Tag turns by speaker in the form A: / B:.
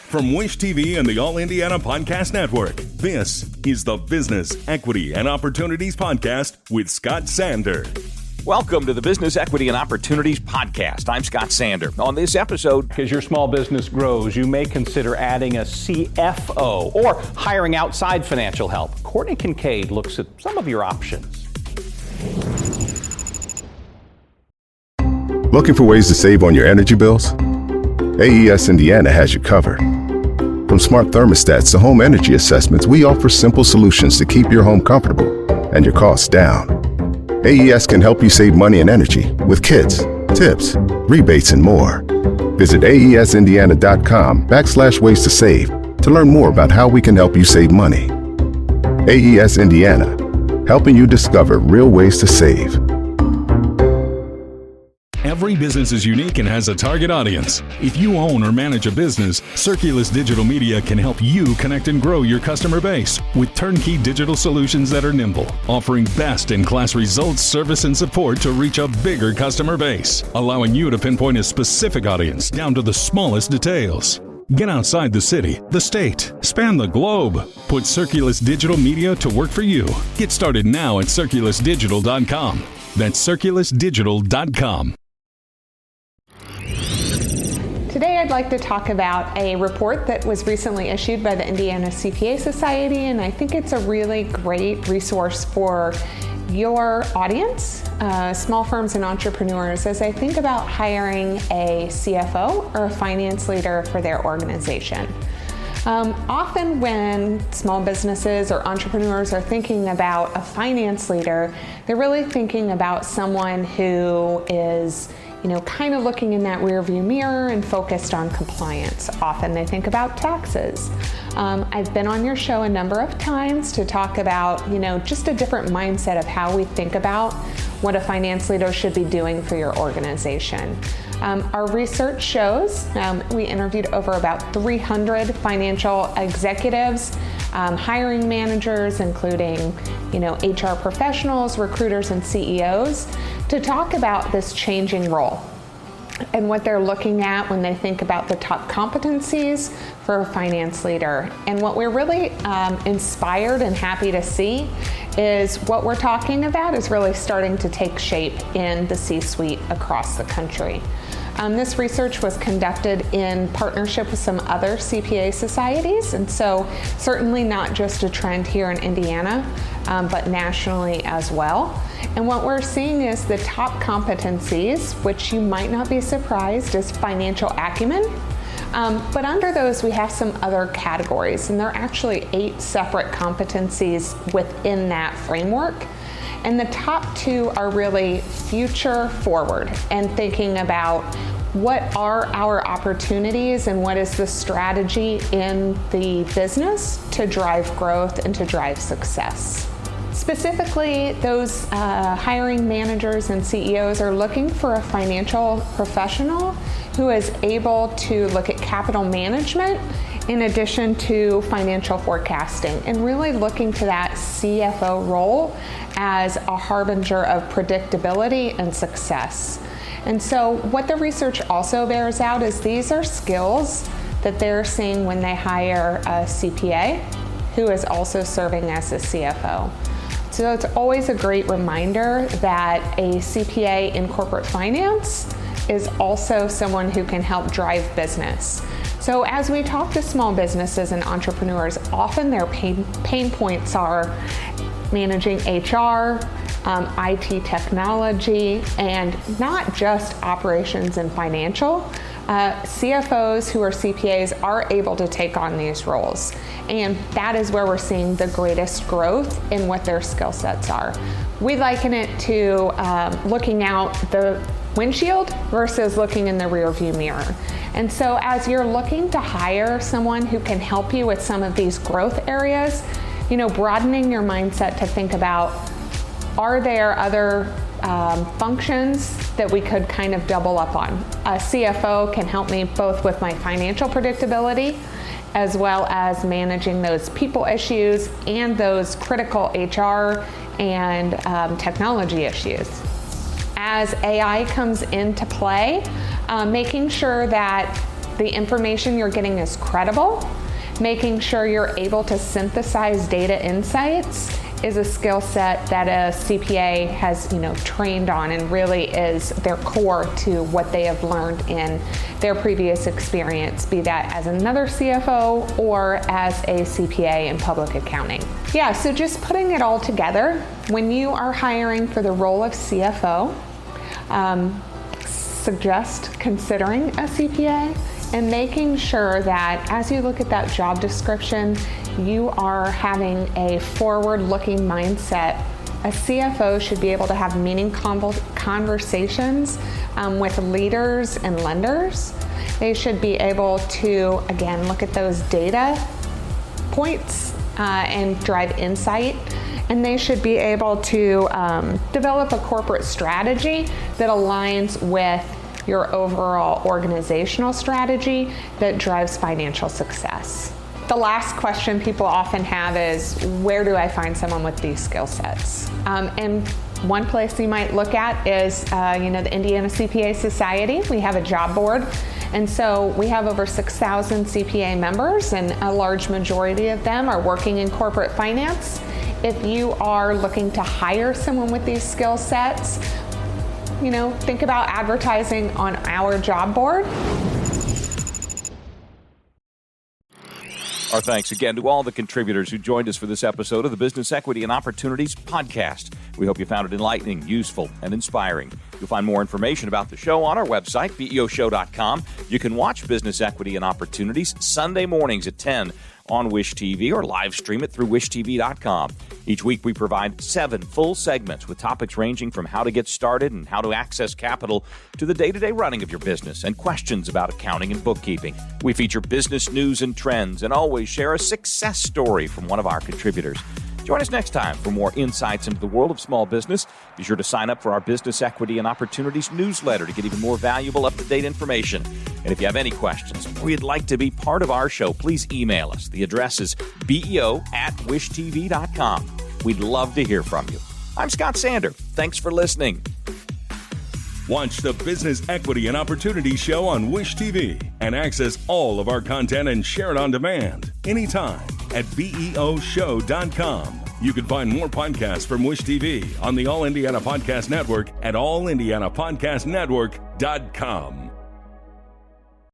A: From Wish TV and the All Indiana Podcast Network, this is the Business, Equity, and Opportunities Podcast with Scott Sander.
B: Welcome to the Business, Equity, and Opportunities Podcast. I'm Scott Sander. On this episode,
C: as your small business grows, you may consider adding a CFO or hiring outside financial help. Courtney Kincaid looks at some of your options.
D: Looking for ways to save on your energy bills? AES Indiana has you covered. From smart thermostats to home energy assessments, we offer simple solutions to keep your home comfortable and your costs down. AES can help you save money and energy with kits, tips, rebates, and more. Visit aesindiana.com/ways to save to learn more about how we can help you save money. AES Indiana, helping you discover real ways to save.
A: Every business is unique and has a target audience. If you own or manage a business, Circulus Digital Media can help you connect and grow your customer base with turnkey digital solutions that are nimble, offering best-in-class results, service, and support to reach a bigger customer base, allowing you to pinpoint a specific audience down to the smallest details. Get outside the city, the state, span the globe. Put Circulus Digital Media to work for you. Get started now at circulusdigital.com. That's circulusdigital.com.
E: Today I'd like to talk about a report that was recently issued by the Indiana CPA Society, and I think it's a really great resource for your audience, small firms and entrepreneurs, as they think about hiring a CFO or a finance leader for their organization. Often when small businesses or entrepreneurs are thinking about a finance leader, they're really thinking about someone who is kind of looking in that rearview mirror and focused on compliance. Often they think about taxes. I've been on your show a number of times to talk about, just a different mindset of how we think about what a finance leader should be doing for your organization. Our research shows, we interviewed over about 300 financial executives, hiring managers, including, HR professionals, recruiters, and CEOs, to talk about this changing role and what they're looking at when they think about the top competencies for a finance leader. And what we're really inspired and happy to see is what we're talking about is really starting to take shape in the C-suite across the country. This research was conducted in partnership with some other CPA societies, and so certainly not just a trend here in Indiana, but nationally as well. And what we're seeing is the top competencies, which you might not be surprised, is financial acumen. But under those, we have some other categories, and there are actually 8 separate competencies within that framework. And the top 2 are really future forward and thinking about what are our opportunities and what is the strategy in the business to drive growth and to drive success. Specifically, those hiring managers and CEOs are looking for a financial professional who is able to look at capital management in addition to financial forecasting, and really looking to that CFO role as a harbinger of predictability and success. And so what the research also bears out is these are skills that they're seeing when they hire a CPA who is also serving as a CFO. So it's always a great reminder that a CPA in corporate finance is also someone who can help drive business. So as we talk to small businesses and entrepreneurs, often their pain points are managing HR, IT technology, and not just operations and financial. CFOs who are CPAs are able to take on these roles, and that is where we're seeing the greatest growth in what their skill sets are. We liken it to looking out the windshield versus looking in the rearview mirror. And so as you're looking to hire someone who can help you with some of these growth areas, broadening your mindset to think about, are there other functions that we could kind of double up on? A CFO can help me both with my financial predictability as well as managing those people issues and those critical HR and technology issues. As AI comes into play, making sure that the information you're getting is credible. Making sure you're able to synthesize data insights is a skill set that a CPA has, trained on and really is their core to what they have learned in their previous experience, be that as another CFO or as a CPA in public accounting. Yeah, so just putting it all together, when you are hiring for the role of CFO, suggest considering a CPA and making sure that as you look at that job description, you are having a forward-looking mindset. A CFO should be able to have meaningful conversations with leaders and lenders. They should be able to, again, look at those data points and drive insight. And they should be able to develop a corporate strategy that aligns with your overall organizational strategy that drives financial success. The last question people often have is, where do I find someone with these skill sets? And one place you might look at is, the Indiana CPA Society. We have a job board. And so we have over 6,000 CPA members, and a large majority of them are working in corporate finance. If you are looking to hire someone with these skill sets, think about advertising on our job board.
B: Our thanks again to all the contributors who joined us for this episode of the Business Equity and Opportunities Podcast. We hope you found it enlightening, useful, and inspiring. You'll find more information about the show on our website, BEOshow.com. You can watch Business Equity and Opportunities Sunday mornings at 10 on Wish TV or live stream it through wishtv.com. Each week we provide 7 full segments with topics ranging from how to get started and how to access capital to the day-to-day running of your business and questions about accounting and bookkeeping. We feature business news and trends and always share a success story from one of our contributors. Join us next time for more insights into the world of small business. Be sure to sign up for our Business Equity and Opportunities newsletter to get even more valuable, up-to-date information. And if you have any questions or you'd like to be part of our show, please email us. The address is beo@wishtv.com. We'd love to hear from you. I'm Scott Sander. Thanks for listening.
A: Watch the Business Equity and Opportunities Show on Wish TV and access all of our content and share it on demand anytime at BEOshow.com. You can find more podcasts from Wish TV on the All Indiana Podcast Network at allindianapodcastnetwork.com.